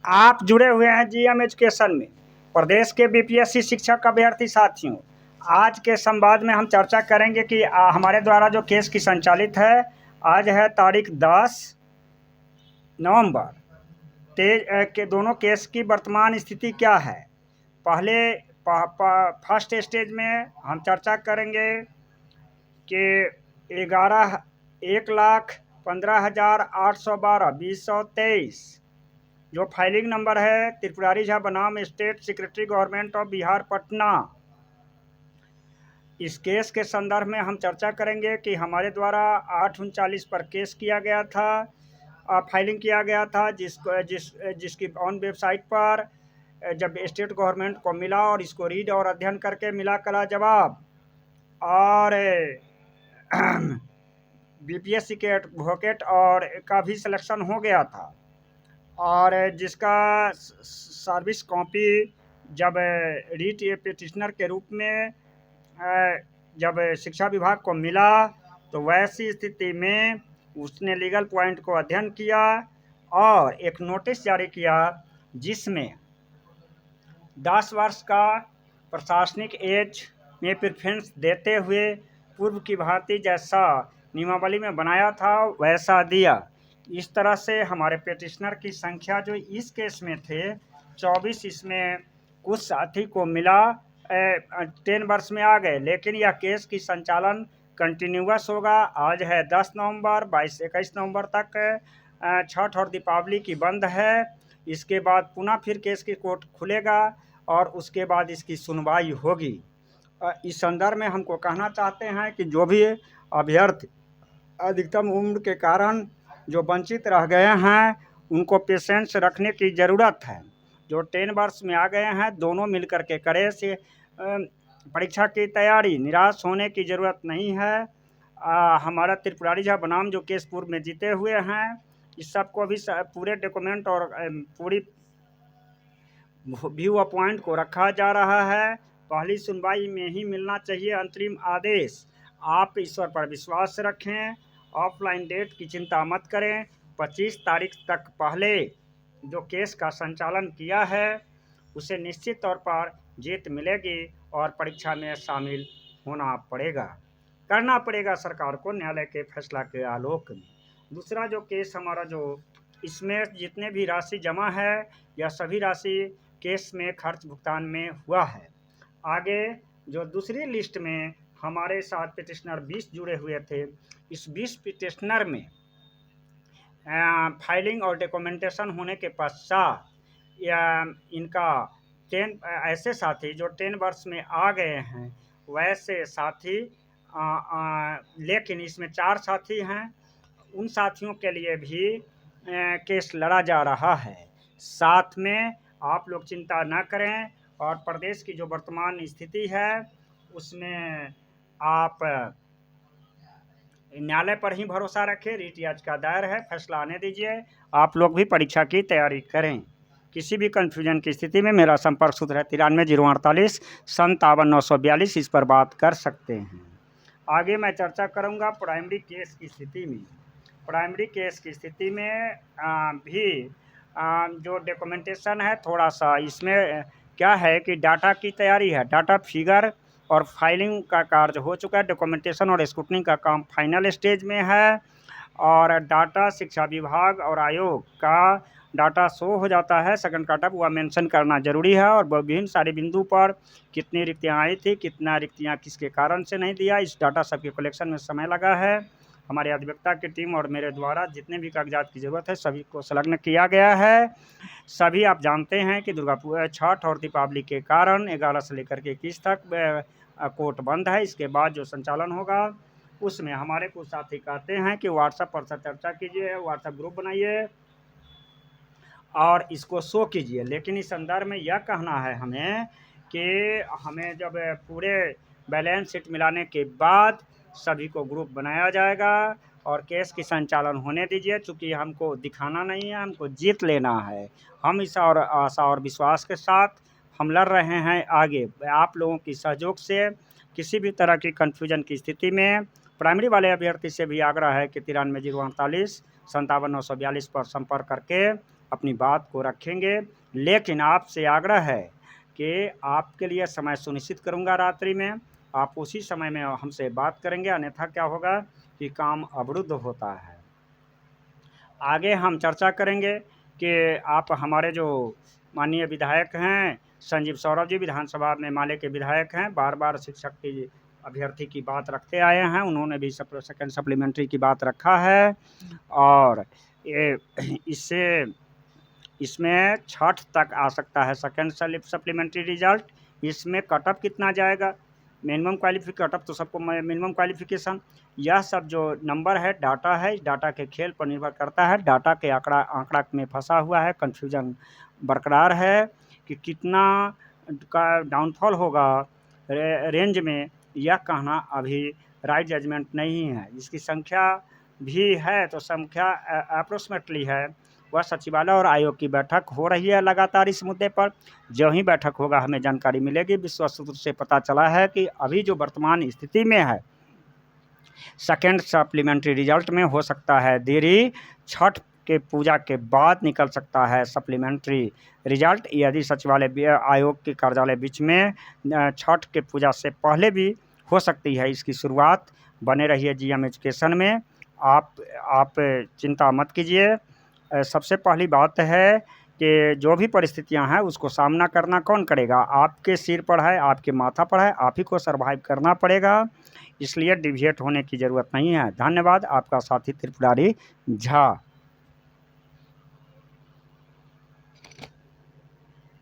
आप जुड़े हुए हैं जीएम एजुकेशन में। प्रदेश के बीपीएससी शिक्षक अभ्यर्थी साथियों, आज के संवाद में हम चर्चा करेंगे कि हमारे द्वारा जो केस की संचालित है, आज है तारीख 10 नवंबर। के दोनों केस की वर्तमान स्थिति क्या है। पहले फर्स्ट स्टेज में हम चर्चा करेंगे कि 1,15,812 जो फाइलिंग नंबर है त्रिपुरारी झा बनाम state secretary government of Bihar Patna. इस केस के संदर्भ में हम चर्चा करेंगे कि हमारे द्वारा 839 पर केस किया गया था, फाइलिंग किया गया था, जिसकी ऑन वेबसाइट पर जब स्टेट गवर्नमेंट को मिला और इसको रीड और अध्ययन करके मिला कला जवाब, और बीपीएससी के एडवोकेट और का भी सिलेक्शन हो गया था, और जिसका सर्विस कॉपी जब रीट पिटिशनर के रूप में जब शिक्षा विभाग को मिला तो वैसी स्थिति में उसने लीगल पॉइंट को अध्ययन किया और एक नोटिस जारी किया जिसमें 10 वर्ष का प्रशासनिक एज में प्रेफरेंस देते हुए पूर्व की भांति जैसा नियमावली में बनाया था वैसा दिया। इस तरह से हमारे पिटिशनर की संख्या जो इस केस में थे 24, इसमें कुछ साथी को मिला 10 वर्ष में आ गए, लेकिन यह केस की संचालन कंटिन्यूअस होगा। आज है 10 नवंबर, 22-21 नवंबर तक छठ और दीपावली की बंद है। इसके बाद पुनः फिर केस की कोर्ट खुलेगा और उसके बाद इसकी सुनवाई होगी। इस संदर्भ में हमको कहना चाहते हैं कि जो भी अभ्यर्थी अधिकतम उम्र के कारण जो वंचित रह गए हैं उनको पेशेंस रखने की ज़रूरत है। जो 10 वर्ष में आ गए हैं दोनों मिलकर के करें से परीक्षा की तैयारी, निराश होने की ज़रूरत नहीं है। हमारा त्रिपुरारी झा बनाम जो केस पूर्व में जीते हुए हैं, इस सबको भी पूरे डॉक्यूमेंट और पूरी व्यू पॉइंट को रखा जा रहा है। पहली सुनवाई में ही मिलना चाहिए अंतरिम आदेश। आप ईश्वर पर विश्वास रखें, ऑफलाइन डेट की चिंता मत करें। 25 तारीख तक पहले जो केस का संचालन किया है उसे निश्चित तौर पर जीत मिलेगी और परीक्षा में शामिल होना पड़ेगा, करना पड़ेगा सरकार को न्यायालय के फैसला के आलोक में। दूसरा जो केस हमारा जो इसमें जितने भी राशि जमा है यह सभी राशि केस में खर्च भुगतान में हुआ है। आगे जो दूसरी लिस्ट में हमारे साथ पिटिशनर 20 जुड़े हुए थे, इस 20 पिटिशनर में फाइलिंग और डॉक्यूमेंटेशन होने के पश्चात इनका 10 ऐसे साथी जो 10 वर्ष में आ गए हैं वैसे साथी, लेकिन इसमें 4 साथी हैं, उन साथियों के लिए भी केस लड़ा जा रहा है। साथ में आप लोग चिंता ना करें और प्रदेश की जो वर्तमान स्थिति है उसमें आप न्यायालय पर ही भरोसा रखें। रीट याचिका दायर है, फैसला आने दीजिए। आप लोग भी परीक्षा की तैयारी करें। किसी भी कन्फ्यूजन की स्थिति में मेरा संपर्क सूत्र है 93 048 57 942, इस पर बात कर सकते हैं। आगे मैं चर्चा करूंगा प्राइमरी केस की स्थिति में। प्राइमरी केस की स्थिति में भी जो डॉक्यूमेंटेशन है थोड़ा सा इसमें क्या है कि डाटा की तैयारी है, डाटा फिगर और फाइलिंग का कार्य हो चुका है। डॉक्यूमेंटेशन और स्क्रूटनी का काम फाइनल स्टेज में है और डाटा शिक्षा विभाग और आयोग का डाटा शो हो जाता है सेकंड कटअप, वह मेंशन करना जरूरी है। और विभिन्न सारे बिंदु पर कितनी रिक्तियाँ आई थी, कितना रिक्तियाँ किसके कारण से नहीं दिया, इस डाटा सबके कलेक्शन में समय लगा है। हमारे अधिवक्ता की टीम और मेरे द्वारा जितने भी कागजात की ज़रूरत है सभी को संलग्न किया गया है। सभी आप जानते हैं कि दुर्गा पूजा, छठ और दीपावली के कारण 11 से लेकर के 21 तक कोर्ट बंद है। इसके बाद जो संचालन होगा उसमें हमारे कुछ साथी कहते हैं कि व्हाट्सएप पर चर्चा कीजिए, व्हाट्सएप ग्रुप बनाइए और इसको शो कीजिए। लेकिन इस संदर्भ में यह कहना है हमें कि हमें जब पूरे बैलेंस शीट मिलाने के बाद सभी को ग्रुप बनाया जाएगा और केस की संचालन होने दीजिए। चूँकि हमको दिखाना नहीं है, हमको जीत लेना है। हम इस और आशा और विश्वास के साथ हम लड़ रहे हैं आगे। आप लोगों की सहयोग से किसी भी तरह की कन्फ्यूजन की स्थिति में प्राइमरी वाले अभ्यर्थी से भी आग्रह है कि 93 048 57 942 पर संपर्क करके अपनी बात को रखेंगे। लेकिन आपसे आग्रह है कि आपके लिए समय सुनिश्चित करूँगा रात्रि में, आप उसी समय में हमसे बात करेंगे, अन्यथा क्या होगा कि काम अवरुद्ध होता है। आगे हम चर्चा करेंगे कि आप हमारे जो माननीय विधायक हैं संजीव सौरभ जी, विधानसभा में माले के विधायक हैं, बार-बार शिक्षक की अभ्यर्थी की बात रखते आए हैं, उन्होंने भी सेकंड सप्लीमेंट्री की बात रखा है। और ये इसमें 6th तक आ सकता है सेकंड सप्लीमेंट्री रिजल्ट। इसमें कट ऑफ कितना जाएगा, मिनिमम कट ऑफ तो सबको मिनिमम क्वालिफिकेशन, यह सब जो नंबर है डाटा है, इस डाटा के खेल पर निर्भर करता है। डाटा के आंकड़ा में फंसा हुआ है, कन्फ्यूजन बरकरार है कि कितना का डाउनफॉल होगा रेंज में, यह कहना अभी राइट जजमेंट नहीं है। इसकी संख्या भी है तो संख्या अप्रोक्सीमेटली है। वह सचिवालय और आयोग की बैठक हो रही है लगातार इस मुद्दे पर। जो ही बैठक होगा हमें जानकारी मिलेगी। विश्वस्त सूत्र से पता चला है कि अभी जो वर्तमान स्थिति में है सेकेंड सप्लीमेंट्री रिजल्ट में हो सकता है देरी, छठ के पूजा के बाद निकल सकता है सप्लीमेंट्री रिजल्ट। यदि सचिवालय आयोग के कार्यालय बीच में छठ के पूजा से पहले भी हो सकती है इसकी शुरुआत। बने रहिए जीएम एजुकेशन में, आप चिंता मत कीजिए। सबसे पहली बात है कि जो भी परिस्थितियां हैं उसको सामना करना कौन करेगा, आपके सिर पर है, आपके माथा पर है, आप ही को सर्वाइव करना पड़ेगा। इसलिए डिविएट होने की ज़रूरत नहीं है। धन्यवाद। आपका साथी त्रिपुरारी झा।